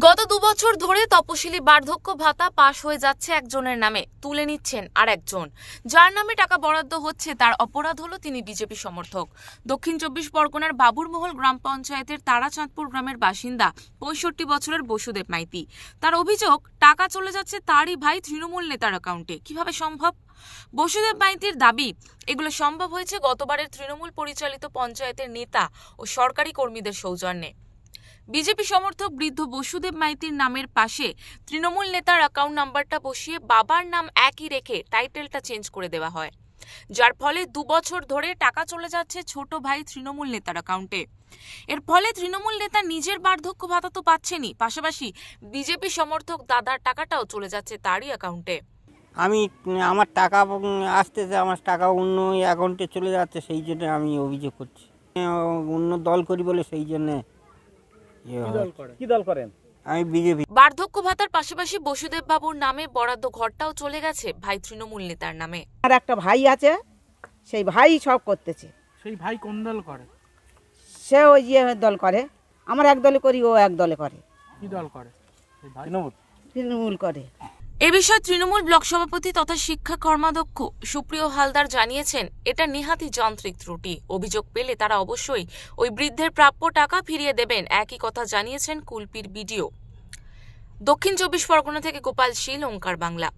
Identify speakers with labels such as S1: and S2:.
S1: গত 2 বছর ধরে তপশিলি বার্ধক্য ভাতা পাশ হয়ে যাচ্ছে একজনের নামে, তুলে নিচ্ছেন আর একজন। যার নামে টাকা বরাদ্দ হচ্ছে তার অপরাধ হলো তিনি বিজেপি সমর্থক। দক্ষিণ 24 পরগনার বাবুরমহল গ্রাম পঞ্চায়েতের তারাচাঁদপুর গ্রামের বাসিন্দা 65 বছরের বসুদেব মাইতি। তার অভিযোগ, টাকা চলে যাচ্ছে তারই ভাই তৃণমূল নেতার অ্যাকাউন্টে। কিভাবে সম্ভব? বসুদেব মাইতির দাবি, এগুলো সম্ভব হয়েছে গতবারের তৃণমূল পরিচালিত পঞ্চায়েতের নেতা ও সরকারি কর্মীদের সৌজন্যে। বিজেপি সমর্থক বৃদ্ধ বসুদেব মাইতির নামের পাশে তৃণমূল নেতার অ্যাকাউন্ট নাম্বারটা বসিয়ে বাবার নাম একই রেখে টাইটেলটা চেঞ্জ করে দেওয়া হয়, যার ফলে 2 বছর ধরে টাকা চলে যাচ্ছে ছোট ভাই তৃণমূল নেতার অ্যাকাউন্টে। এর ফলে তৃণমূল নেতা নিজের বার্ধক্য ভাতা তো পাচ্ছেনই, পাশাপাশি বিজেপি সমর্থক দাদার টাকাটাও চলে যাচ্ছে তারই অ্যাকাউন্টে।
S2: আমার টাকা আসতেছে, আমার টাকা অন্য অ্যাকাউন্টে চলে যাচ্ছে, সেই জন্য আমি অভিযোগ করছি। অন্য দল করি বলে সেই জন্য।
S3: কি দল করেন?
S2: আমি বিজেপি।
S1: বার্ধক্য ভাতার পাশাপাশি বসুদেব বাবুর নামে বরাদ্দ ঘরটাও চলে গেছে ভাই তৃণমূল নেতার নামে।
S4: আর একটা ভাই আছে, সেই ভাই সব করতেছে।
S3: সেই ভাই কোন দল করে?
S4: সে ওই দল করে, আমরা এক দলে করি, ও এক দলে করে।
S3: কি দল করে?
S4: তৃণমূল করে।
S1: এ বিষয়ে তৃণমূল ব্লক সভাপতি তথা শিক্ষা কর্মাধ্যক্ষ সুপ্রিয় হালদার জানিয়েছেন, এটা নেহাতি যান্ত্রিক ত্রুটি। অভিযোগ পেলে তারা অবশ্যই ওই বৃদ্ধের প্রাপ্য টাকা ফিরিয়ে দেবেন, একই কথা জানিয়েছেন কুলপির বিডিও। দক্ষিণ 24 পরগনা থেকে গোপাল শীল, ওঙ্কার বাংলা।